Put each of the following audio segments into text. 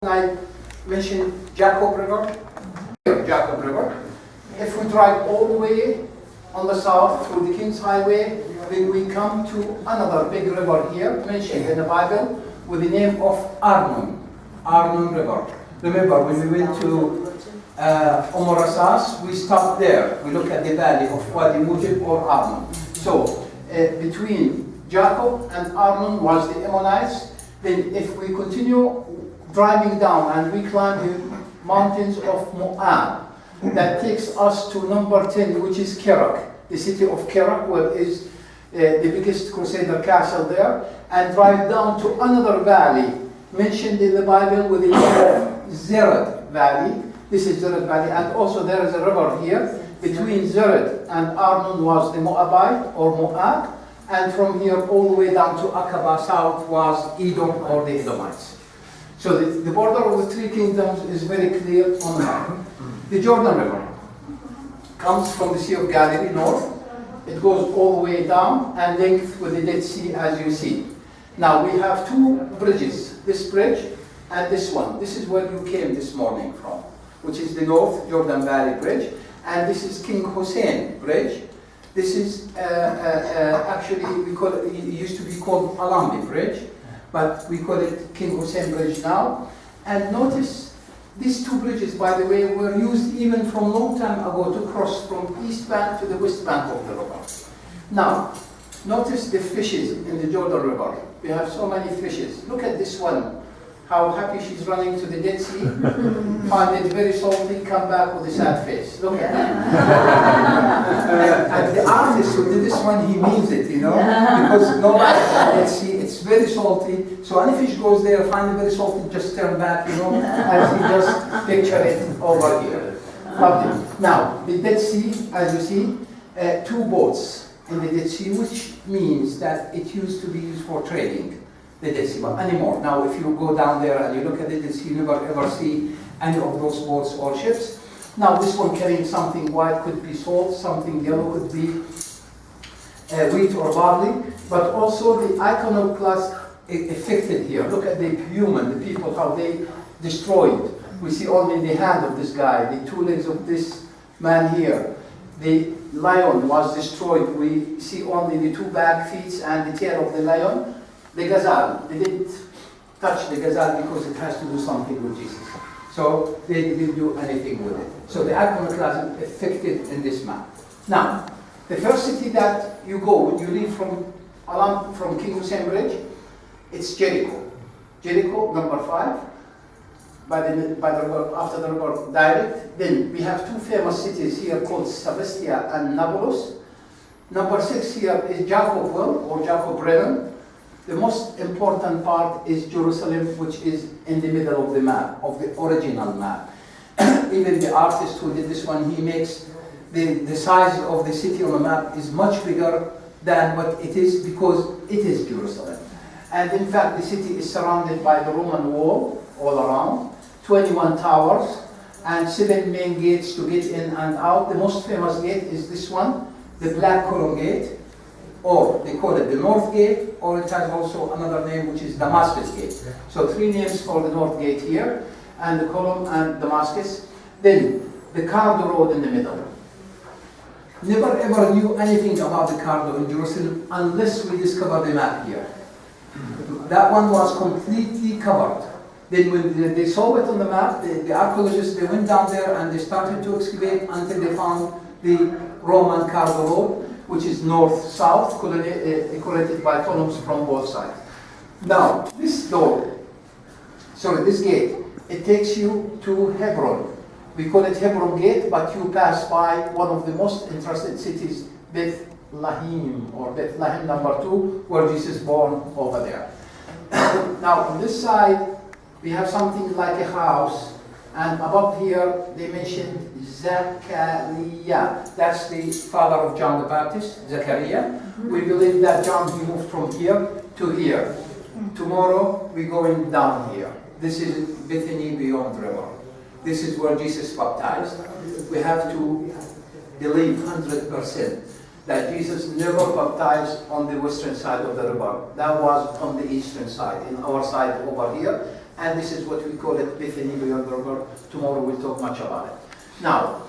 I mentioned Jacob River. Jacob River. If we drive all the way on the south through the King's Highway, then we come to another big river here, mentioned in the Bible, with the name of Arnon. Arnon River. Remember, when we went to Omar Asas, we stopped there. We look at the valley of Wadi Mujib or Arnon. So, between Jacob and Arnon was the Ammonites. Then if we continue driving down and we climb the mountains of Moab, that takes us to number 10, which is Kerak, the city of Kerak, where is the biggest Crusader castle there, and drive down to another valley mentioned in the Bible with the name of Zered Valley. This is Zered Valley, and also there is a river here. Between Zered and Arnon was the Moabite or Moab, and from here all the way down to Aqaba south was Edom or the Edomites. So the border of the three kingdoms is very clear on the map. The Jordan River comes from the Sea of Galilee north. It goes all the way down and linked with the Dead Sea, as you see. Now we have two bridges, this bridge and this one. This is where you came this morning from, which is the North Jordan Valley Bridge, and this is King Hussein Bridge. This is actually, we call it used to be called Alambi Bridge, but we call it King Hussein Bridge now. And notice these two bridges, by the way, were used even from long time ago to cross from east bank to the west bank of the river. Now, notice the fishes in the Jordan River. We have so many fishes. Look at this one. How happy she's running to the Dead Sea. Find it very salty, come back with a sad face. Look at that. And the artist who did this one, he means it, you know, because no matter the Dead Sea, it's very salty. So any fish goes there, find it very salty, just turn back, you know, as he just picture it over here. Lovely. Now, the Dead Sea, as you see, two boats in the Dead Sea, which means that it used to be used for trading. The Dead Sea, but anymore. Now, if you go down there and you look at the Dead Sea, you never ever see any of those boats or ships. Now, this one carrying something white could be salt, something yellow could be wheat or barley, but also the iconoclast affected here. Look at the human, the people, how they destroyed. We see only the hand of this guy, the two legs of this man here. The lion was destroyed. We see only the two back feet and the tail of the lion. The gazelle, they didn't touch the gazelle because it has to do something with Jesus. So they didn't do anything with it. So the iconoclasm affected in this map. Now, the first city that you go, when you leave from King Hussein Bridge, it's Jericho. Jericho, number 5, by the river, after the river direct. Then we have two famous cities here called Sebastia and Nablus. Number 6 here is Jacobville or Jacob River. The most important part is Jerusalem, which is in the middle of the map, of the original map. Even the artist who did this one, he makes the size of the city on the map is much bigger than what it is because it is Jerusalem. And in fact, the city is surrounded by the Roman wall all around, 21 towers, and 7 main gates to get in and out. The most famous gate is this one, the Black Column Gate, or they call it the North Gate, or it has also another name, which is Damascus Gate. So 3 names for the North Gate here, and the Column and Damascus. Then the Cardo Road in the middle. Never ever knew anything about the Cardo in Jerusalem unless we discovered the map here. That one was completely covered. Then when they saw it on the map, the archaeologists, they went down there and they started to excavate until they found the Roman Cardo Road, which is north-south, correlated by columns from both sides. Now, this gate, it takes you to Hebron. We call it Hebron Gate, but you pass by one of the most interesting cities, Bethlehem, or Bethlehem number 2, where Jesus born over there. Now, on this side, we have something like a house, and above here, they mentioned Zechariah. That's the father of John the Baptist, Zechariah. We believe that John, he moved from here to here. Tomorrow, we're going down here. This is Bethany beyond river. This is where Jesus baptized. We have to believe 100% that Jesus never baptized on the western side of the river. That was on the eastern side, in our side over here. and this is what we call it Bethany River. Tomorrow we'll talk much about it. Now,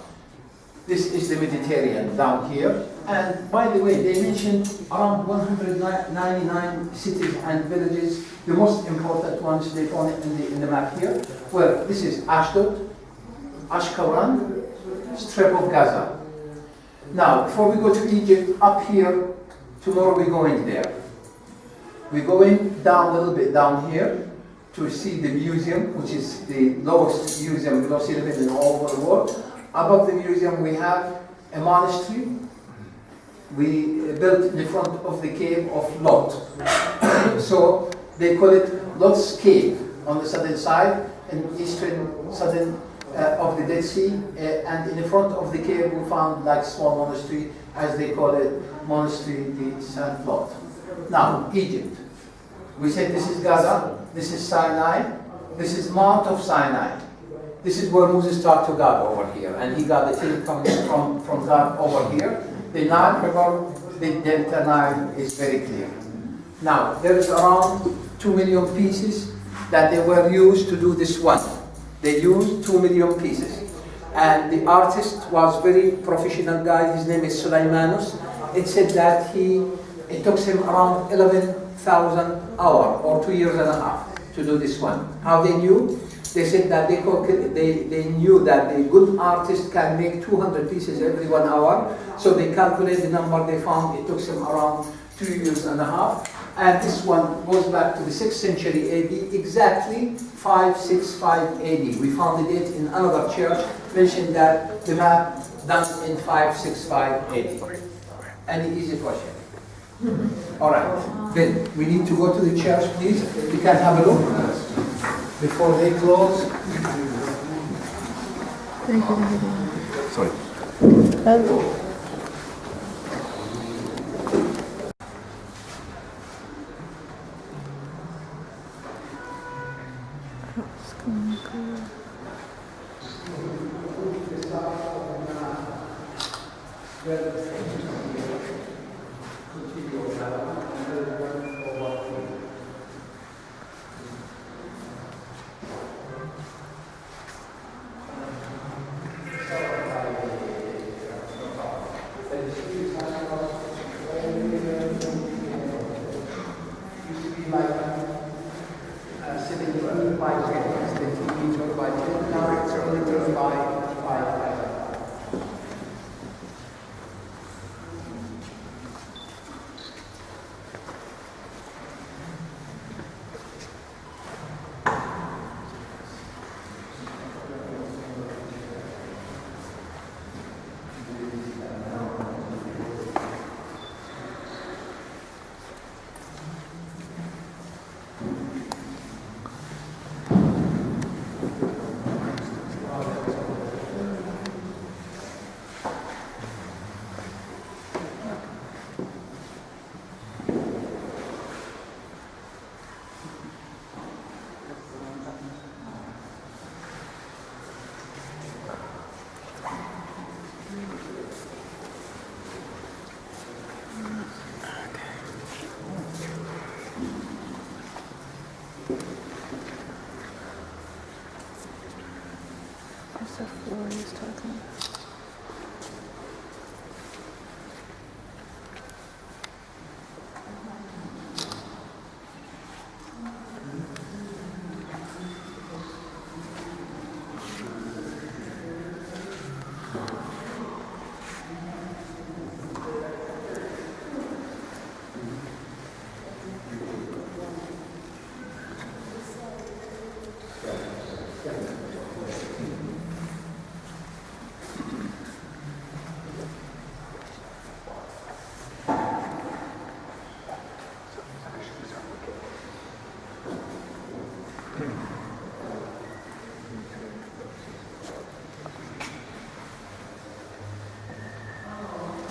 this is the Mediterranean down here. And by the way, they mentioned around 199 cities and villages. The most important ones, they found it in the map here. Well, this is Ashdod, Ashkelon, Strip of Gaza. Now, before we go to Egypt, up here, tomorrow we're going there. We're going down a little bit down here to see the museum, which is the lowest museum below sea level in all over the world. Above the museum, we have a monastery. We built in the front of the cave of Lot. So they call it Lot's Cave on the southern side and eastern southern of the Dead Sea. And in the front of the cave, we found like small monastery, as they call it, Monastery de Saint Lot. Now, Egypt. We said this is Gaza, this is Sinai, this is Mount of Sinai. This is where Moses talked to God over here, and he got the Ten Commandments from God over here. The Nile River, the Delta Nile is very clear. Now, there is around 2 million pieces that they were used to do this one. They used 2 million pieces. And the artist was very professional guy, his name is Sulaimanus. It said that it took him around 11,000 hours, or 2 years and a half, to do this one. How they knew? They said that they knew that the good artist can make 200 pieces every 1 hour. So they calculated the number they found. It took them around 2 years and a half. And this one goes back to the 6th century AD, exactly 565 AD. We found the date in another church, mentioned that the map done in 565 AD. Any easy question? All right, then we need to go to the church, please. We can have a look before they close. Sorry. The floor he's talking about.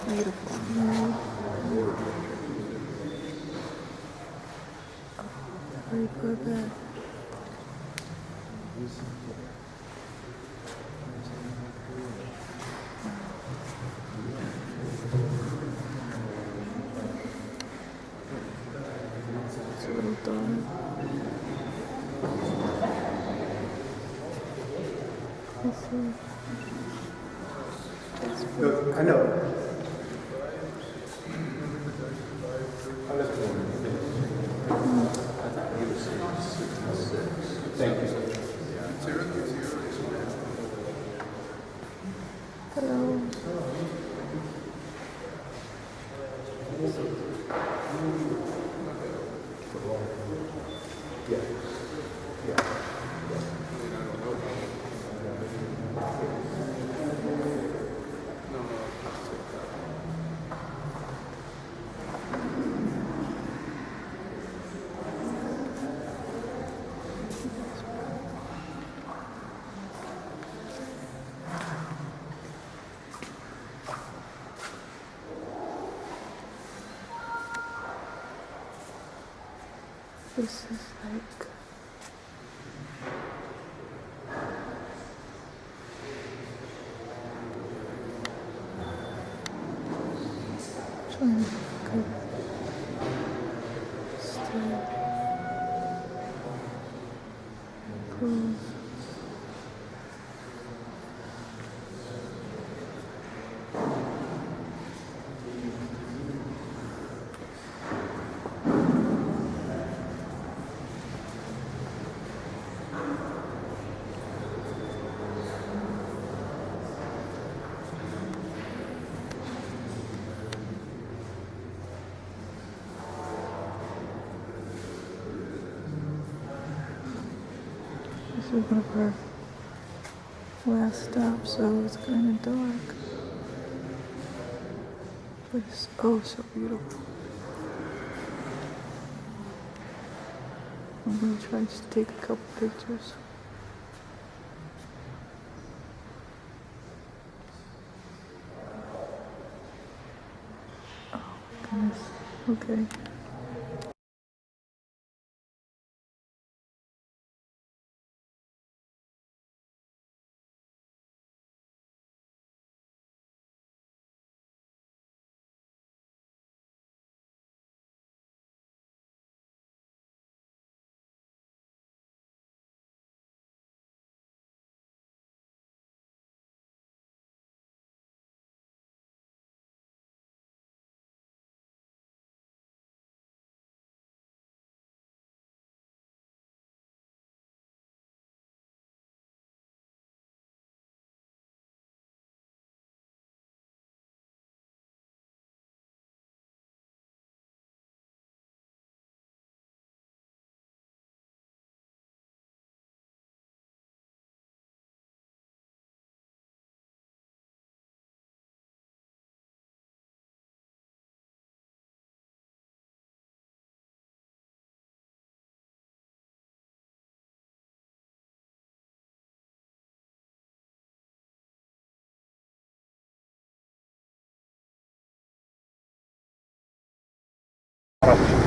Beautiful. Very poor bed. It's a little dog. I know. Thank you. Hello. This is like trying to go still pose. This is one of our last stops, so it's kind of dark. But it's oh so beautiful. I'm going to try to take a couple pictures. Oh goodness. Okay.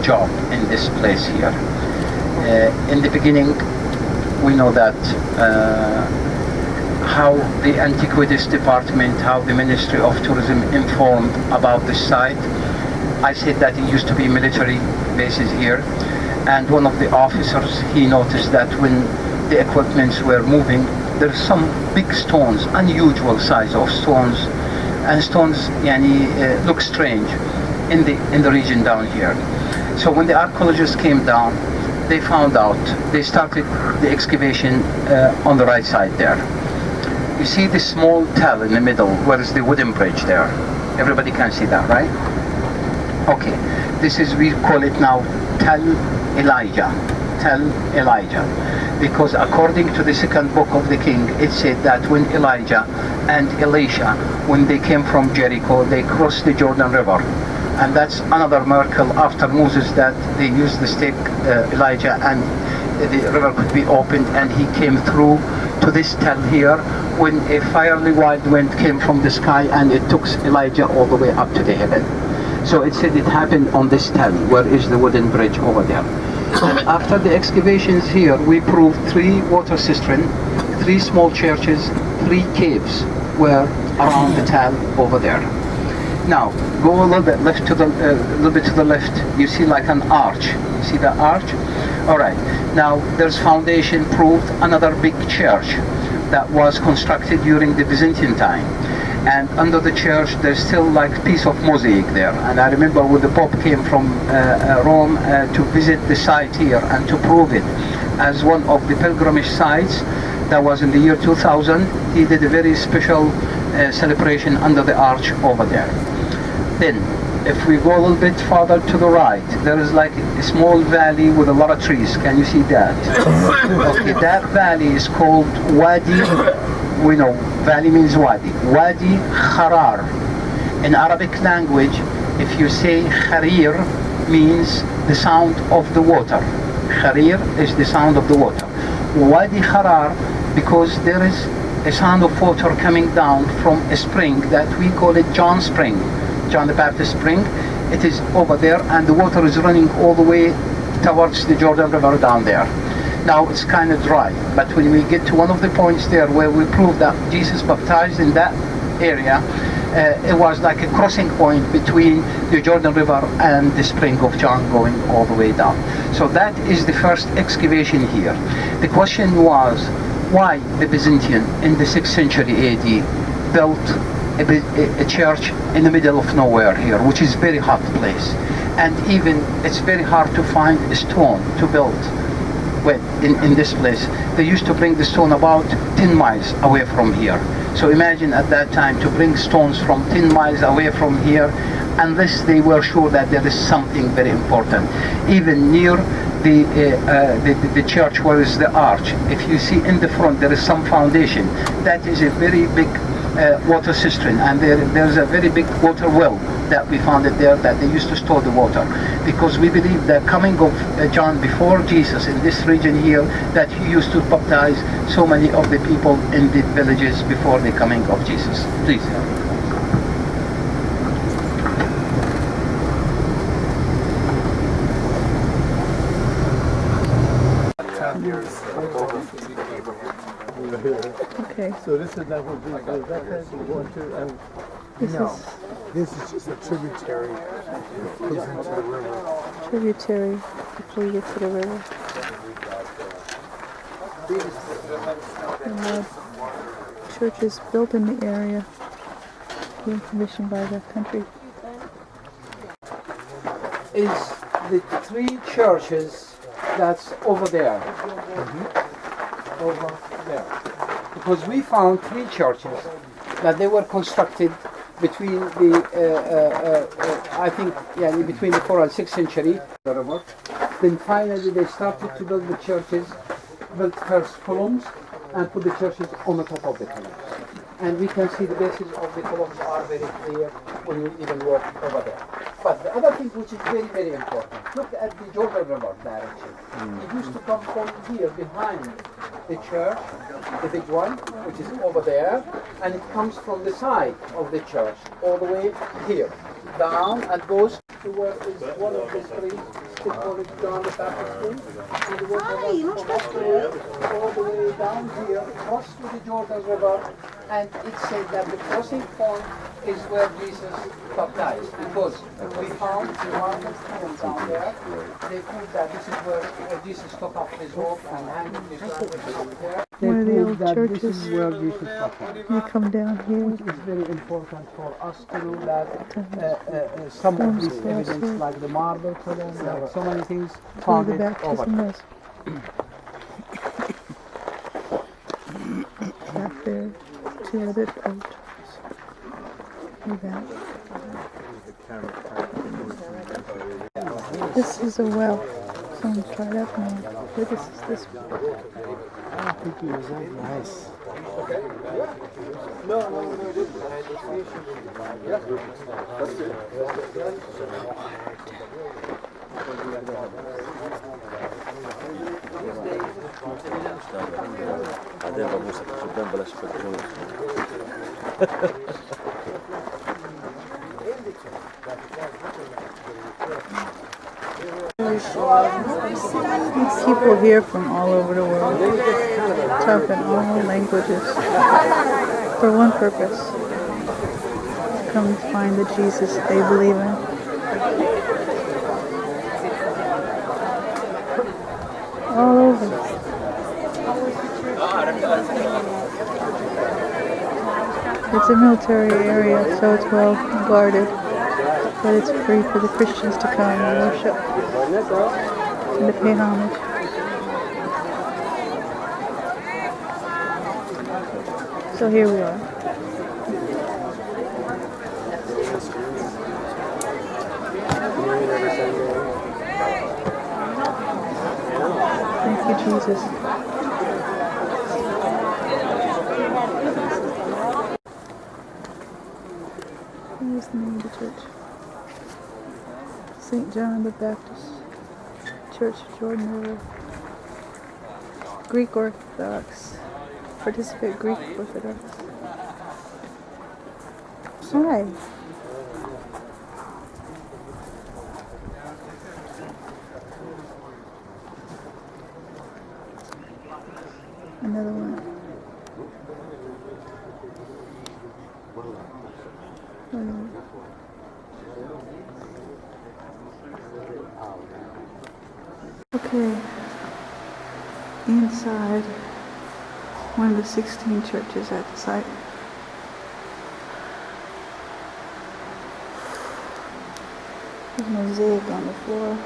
Job in this place here. In the beginning, we know that how the Antiquities Department, how the Ministry of Tourism informed about this site. I said that it used to be military bases here, and one of the officers, he noticed that when the equipments were moving, there's some big stones, unusual size of stones, and stones look strange in the region down here. So when the archaeologists came down, they found out, they started the excavation on the right side there. You see this small tell in the middle, where is the wooden bridge there? Everybody can see that, right? Okay, this is, we call it now Tell Elijah. Tell Elijah. Because according to the second book of the king, it said that when Elijah and Elisha, when they came from Jericho, they crossed the Jordan River. And that's another miracle after Moses, that they used the stick, Elijah, and the river could be opened, and he came through to this tell here when a fiery wild wind came from the sky and it took Elijah all the way up to the heaven. So it said it happened on this tell, where is the wooden bridge over there. And after the excavations here, we proved 3 water cisterns, 3 small churches, 3 caves were around the tell over there. Now, go a little bit left to the little bit to the left. You see like an arch. You see the arch? All right. Now there's foundation proved, another big church that was constructed during the Byzantine time. And under the church, there's still like a piece of mosaic there. And I remember when the Pope came from Rome to visit the site here and to prove it as one of the pilgrimage sites. That was in the year 2000. He did a very special celebration under the arch over there. Then, if we go a little bit further to the right, there is like a small valley with a lot of trees. Can you see that? Okay, that valley is called Wadi. We know valley means wadi. Wadi Kharar. In Arabic language, if you say Kharir, means the sound of the water. Kharir is the sound of the water. Wadi Kharar, because there is a sound of water coming down from a spring that we call it John Spring, John the Baptist Spring. It is over there, and the water is running all the way towards the Jordan River down there. Now it's kind of dry, but when we get to one of the points there where we prove that Jesus baptized in that area, it was like a crossing point between the Jordan River and the spring of John going all the way down. So that is the first excavation here. The question was, why the Byzantine in the 6th century AD built a church in the middle of nowhere here, which is very hot place, and even it's very hard to find a stone to build. Well, in this place, they used to bring the stone about 10 miles away from here. So imagine at that time to bring stones from 10 miles away from here, unless they were sure that there is something very important. Even near the church where is the arch, if you see in the front there is some foundation. That is a very big water cistern, and there's a very big water well that we found it there, that they used to store the water, because we believe the coming of John before Jesus in this region here, that he used to baptize so many of the people in the villages before the coming of Jesus. Please. Okay. So this is that would be the record we're going to, and this is just a tributary that goes into the river. Tributary before you get to the river. And the church is built in the area, being commissioned by the country. Is the 3 churches that's over there. Over there. Because we found 3 churches that they were constructed between the, I think, yeah, between the 4th and 6th century. Then finally they started to build the churches, built first columns, and put the churches on the top of the columns. And we can see the bases of the columns are very clear when you even walk over there. But the other thing which is very, very important, look at the Jordan River direction. It used to come from here behind the church, the big one, which is over there, and it comes from the side of the church all the way here, down, and goes to where is one of the streets, still called John the Baptist Street, and the water runs from up there all the way down here, across to the Jordan River, and it said that the crossing point is where Jesus baptized, because we found the marble stone down there. They proved that this is where Jesus took off his robe and handed his robe there. One of the old That churches. this is where Jesus baptized. You come down here. It's very important for us to know that some of these evidence, like the marble column, like so many things, Where found the it baptism over. was. Back there, 2 other old churches. Like that. This is a well. Someone tried up now. But this is this one. I don't think he was that nice. بعدين ببوسك قدام بلاش تفكرون. People here from all over the world, talk in all languages, for one purpose: to come find the Jesus they believe in. All over. It's a military area, so it's well guarded. But it's free for the Christians to come and worship and to pay homage. So here we are. Thank you, Jesus. Here's the name of the church. St. John the Baptist Church, Jordan River. Greek Orthodox. Participate Greek Orthodox. Hi. Another one. Okay. Inside one of the 16 churches at the site. There's a mosaic on the floor.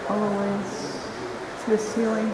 All the way to the ceiling.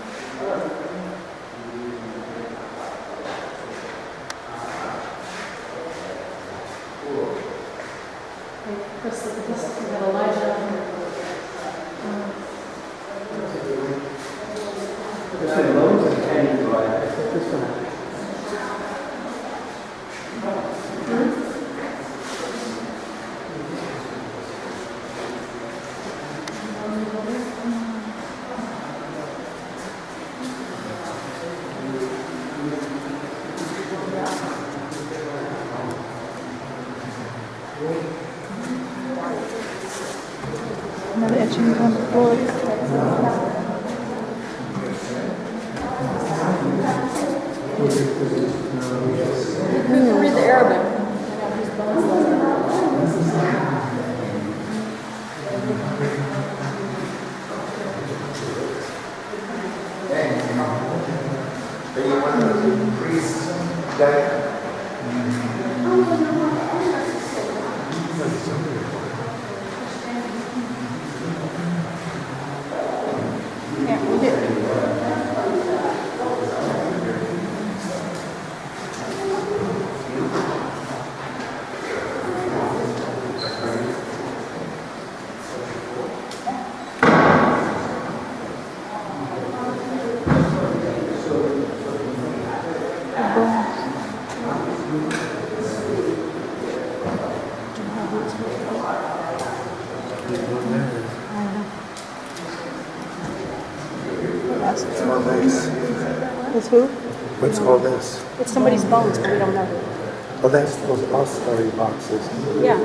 Another etching on the floor. Who can read the Arabic? It's who? What's all this? It's somebody's bones, but we don't know. Oh, that's those ossuary boxes. Yeah.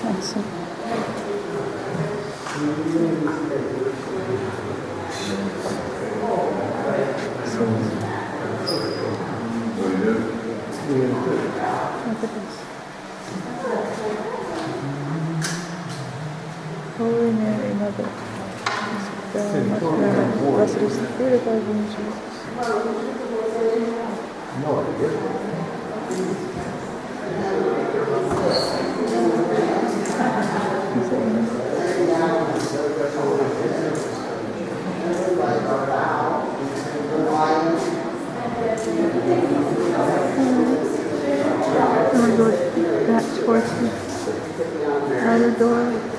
Let's see. Look at this. Holy Mary, Mother. Blessed is the fruit of thy womb, Jesus. I'm going to go back towards the outer door.